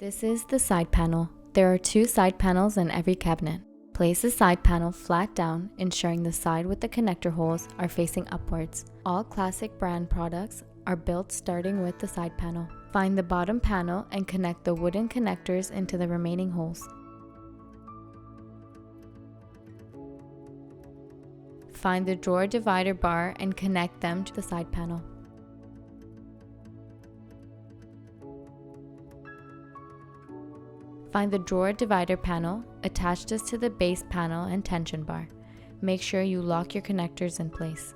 This is the side panel. There are two side panels in every cabinet. Place the side panel flat down, ensuring the side with the connector holes are facing upwards. All classic brand products are built starting with the side panel. Find the bottom panel and connect the wooden connectors into the remaining holes. Find the drawer divider bar and connect them to the side panel. Find the drawer divider panel, attach this to the base panel and tension bar. Make sure you lock your connectors in place.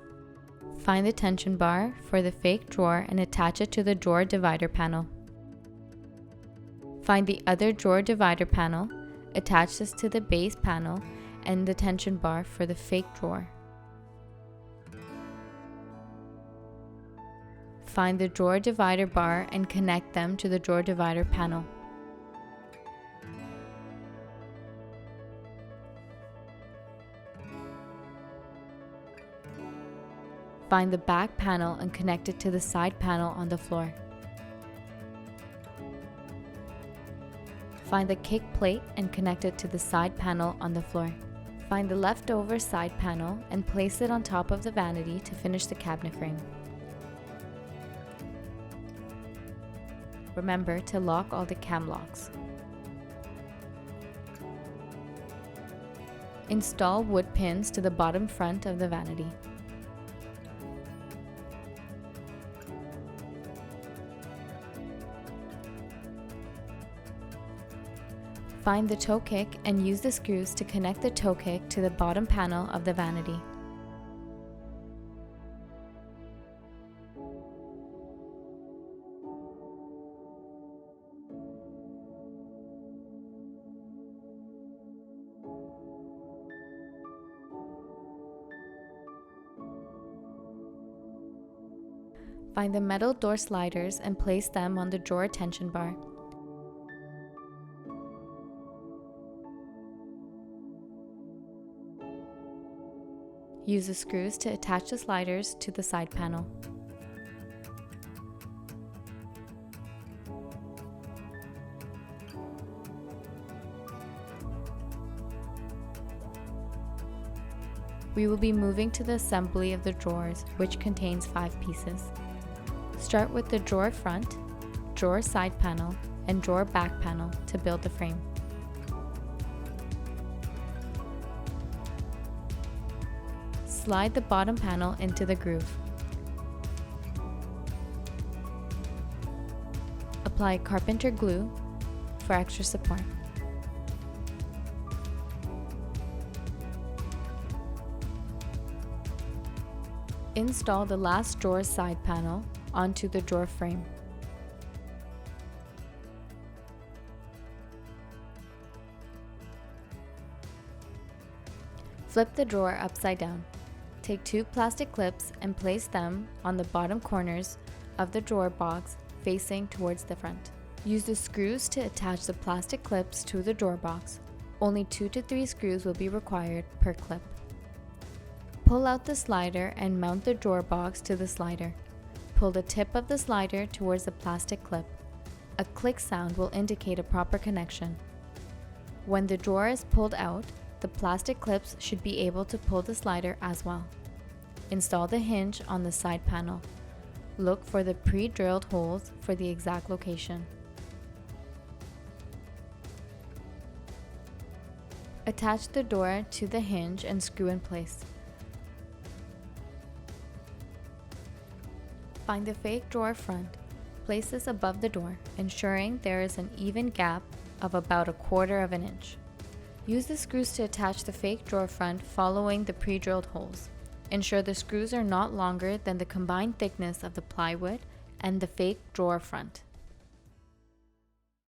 Find the tension bar for the fake drawer and attach it to the drawer divider panel. Find the other drawer divider panel, attach this to the base panel and the tension bar for the fake drawer. Find the drawer divider bar and connect them to the drawer divider panel. Find the back panel and connect it to the side panel on the floor. Find the kick plate and connect it to the side panel on the floor. Find the leftover side panel and place it on top of the vanity to finish the cabinet frame. Remember to lock all the cam locks. Install wood pins to the bottom front of the vanity. Find the toe kick and use the screws to connect the toe kick to the bottom panel of the vanity. Find the metal door sliders and place them on the drawer tension bar. Use the screws to attach the sliders to the side panel. We will be moving to the assembly of the drawers, which contains 5 pieces. Start with the drawer front, drawer side panel, and drawer back panel to build the frame. Slide the bottom panel into the groove. Apply carpenter glue for extra support. Install the last drawer side panel onto the drawer frame. Flip the drawer upside down. Take 2 plastic clips and place them on the bottom corners of the drawer box facing towards the front. Use the screws to attach the plastic clips to the drawer box. Only 2 to 3 screws will be required per clip. Pull out the slider and mount the drawer box to the slider. Pull the tip of the slider towards the plastic clip. A click sound will indicate a proper connection. When the drawer is pulled out, the plastic clips should be able to pull the slider as well. Install the hinge on the side panel. Look for the pre-drilled holes for the exact location. Attach the door to the hinge and screw in place. Find the fake drawer front. Place this above the door, ensuring there is an even gap of about 1/4 inch. Use the screws to attach the fake drawer front following the pre-drilled holes. Ensure the screws are not longer than the combined thickness of the plywood and the fake drawer front.